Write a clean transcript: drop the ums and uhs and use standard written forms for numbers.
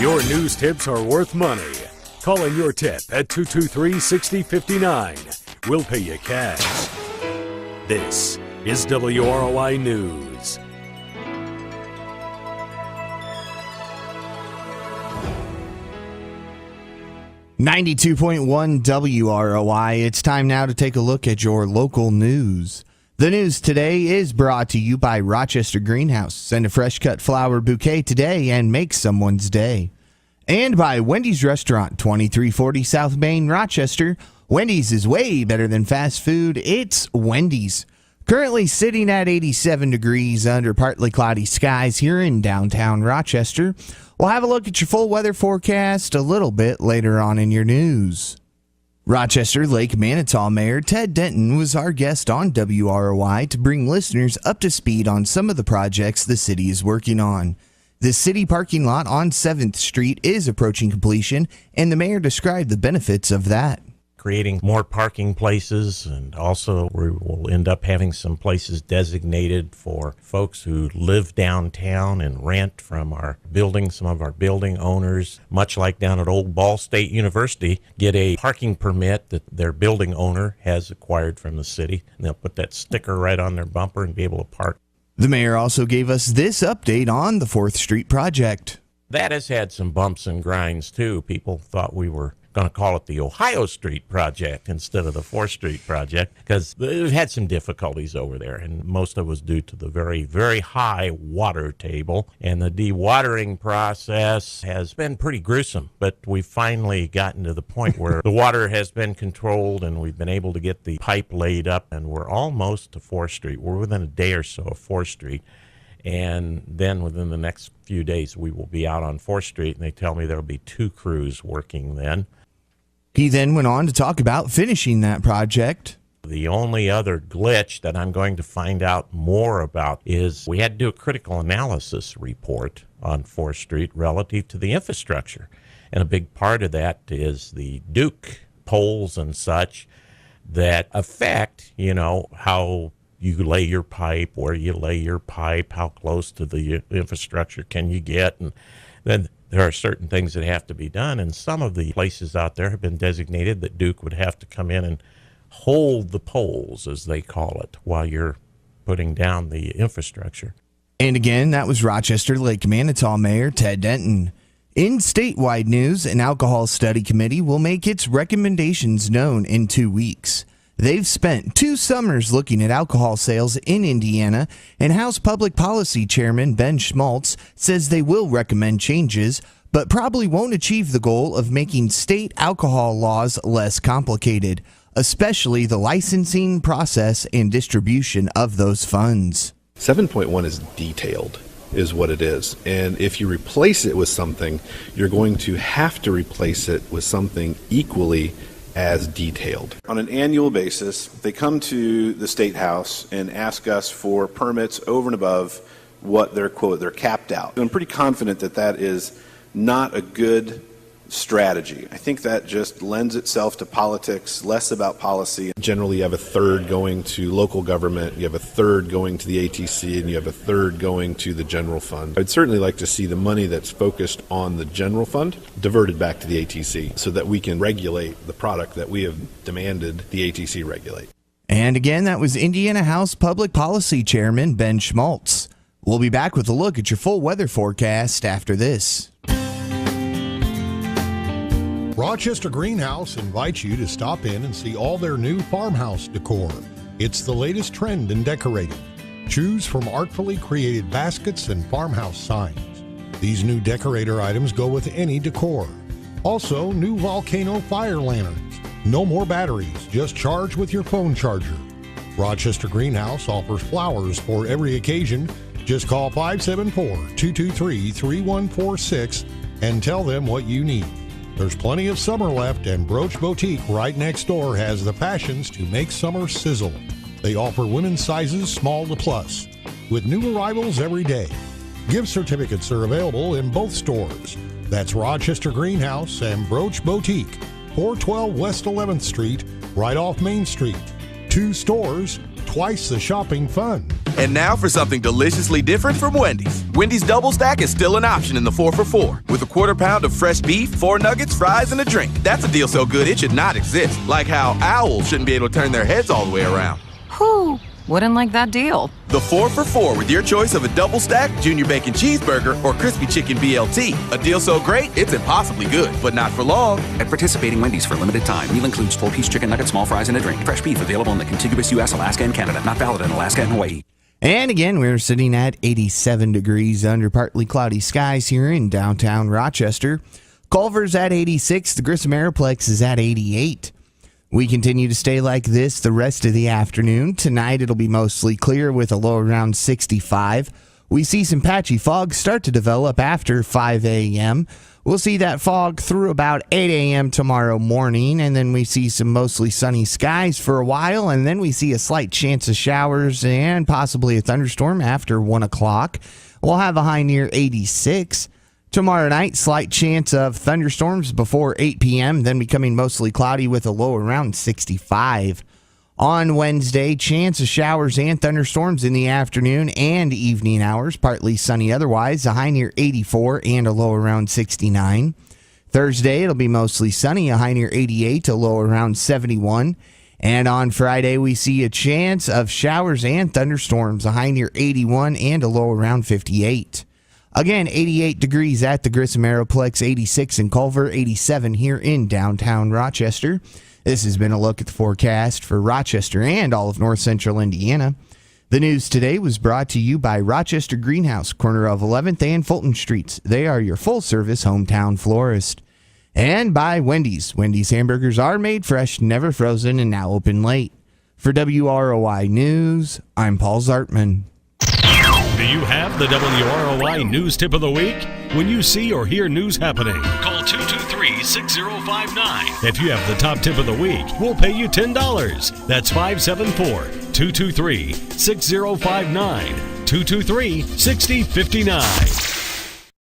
Your news tips are worth money. Call in your tip at 223-6059. We'll pay you cash. This is WROI News. .1 WROI. It's time now to take a look at your local news. The news today is brought to you by Rochester Greenhouse. Send a fresh cut flower bouquet today and make someone's day. And by Wendy's Restaurant, 2340 South Main, Rochester. Wendy's is way better than fast food. It's Wendy's. Currently sitting at 87 degrees under partly cloudy skies here in downtown Rochester. We'll have a look at your full weather forecast a little bit later on in your news. Rochester Lake Manitou Mayor Ted Denton was our guest on WROI to bring listeners up to speed on some of the projects the city is working on. The city parking lot on 7th Street is approaching completion, and the mayor described the benefits of that. Creating more parking places, and also we will end up having some places designated for folks who live downtown and rent from our building. Some of our building owners, much like down at Old Ball State University, get a parking permit that their building owner has acquired from the city, and they'll put that sticker right on their bumper and be able to park. The mayor also gave us this update on the 4th Street project. That has had some bumps and grinds too. People thought we were going to call it the Ohio Street project instead of the 4th Street project because we've had some difficulties over there, and most of it was due to the very, very high water table, and the dewatering process has been pretty gruesome, but we've finally gotten to the point where the water has been controlled and we've been able to get the pipe laid up, and we're almost to 4th Street. We're within a day or so of 4th Street. And then within the next few days, we will be out on 4th Street, and they tell me there will be 2 crews working then. He then went on to talk about finishing that project. The only other glitch that I'm going to find out more about is we had to do a critical analysis report on 4th Street relative to the infrastructure. And a big part of that is the Duke poles and such that affect, how you lay your pipe, where you lay your pipe, how close to the infrastructure can you get, and then there are certain things that have to be done, and some of the places out there have been designated that Duke would have to come in and hold the poles, as they call it, while you're putting down the infrastructure. And again, that was Rochester Lake Manitou Mayor Ted Denton. In statewide news, an alcohol study committee will make its recommendations known in 2 weeks. They've spent 2 summers looking at alcohol sales in Indiana, and House Public Policy Chairman Ben Smaltz says they will recommend changes, but probably won't achieve the goal of making state alcohol laws less complicated, especially the licensing process and distribution of those funds. 7.1 is detailed, is what it is. And if you replace it with something, you're going to have to replace it with something equally as detailed. On an annual basis, they come to the State House and ask us for permits over and above what they're capped out. And I'm pretty confident that that is not a good strategy. I think that just lends itself to politics, less about policy. Generally, you have a third going to local government, you have a third going to the ATC, and you have a third going to the general fund. I'd certainly like to see the money that's focused on the general fund diverted back to the ATC so that we can regulate the product that we have demanded the ATC regulate. And again, that was Indiana House Public Policy Chairman Ben Smaltz. We'll be back with a look at your full weather forecast after this. Rochester Greenhouse invites you to stop in and see all their new farmhouse decor. It's the latest trend in decorating. Choose from artfully created baskets and farmhouse signs. These new decorator items go with any decor. Also, new volcano fire lanterns. No more batteries, just charge with your phone charger. Rochester Greenhouse offers flowers for every occasion. Just call 574-223-3146 and tell them what you need. There's plenty of summer left, and Broach Boutique right next door has the passions to make summer sizzle. They offer women's sizes small to plus, with new arrivals every day. Gift certificates are available in both stores. That's Rochester Greenhouse and Broach Boutique, 412 West 11th Street, right off Main Street. 2 stores, twice the shopping fun. And now for something deliciously different from Wendy's. Wendy's Double Stack is still an option in the 4 for $4 with a quarter pound of fresh beef, 4 nuggets, fries, and a drink. That's a deal so good it should not exist. Like how owls shouldn't be able to turn their heads all the way around. Whew, wouldn't like that deal. The 4 for $4 with your choice of a double stack, junior bacon cheeseburger, or crispy chicken BLT. A deal so great, it's impossibly good, but not for long. At participating Wendy's for a limited time. Meal includes 4-piece chicken nuggets, small fries, and a drink. Fresh beef available in the contiguous U.S., Alaska, and Canada. Not valid in Alaska and Hawaii. And again, we're sitting at 87 degrees under partly cloudy skies here in downtown Rochester. Culver's at 86. The Grissom Aeroplex is at 88. We continue to stay like this the rest of the afternoon. Tonight it'll be mostly clear with a low around 65. We see some patchy fog start to develop after 5 a.m. We'll see that fog through about 8 a.m. tomorrow morning, and then we see some mostly sunny skies for a while, and then we see a slight chance of showers and possibly a thunderstorm after 1 o'clock. We'll have a high near 86. Tomorrow night, slight chance of thunderstorms before 8 p.m., then becoming mostly cloudy with a low around 65. On Wednesday, chance of showers and thunderstorms in the afternoon and evening hours, partly sunny otherwise, a high near 84 and a low around 69. Thursday, it'll be mostly sunny, a high near 88, a low around 71. And on Friday, we see a chance of showers and thunderstorms, a high near 81 and a low around 58. Again, 88 degrees at the Grissom Aeroplex, 86 in Culver, 87 here in downtown Rochester. This has been a look at the forecast for Rochester and all of north central Indiana. The news today was brought to you by Rochester Greenhouse, corner of 11th and Fulton Streets. They are your full-service hometown florist. And by Wendy's. Wendy's hamburgers are made fresh, never frozen, and now open late. For WROI News, I'm Paul Zartman. Do you have the WROI News Tip of the Week? When you see or hear news happening, call 223-6059. If you have the top tip of the week, we'll pay you $10. That's 574-223-6059. 223-6059.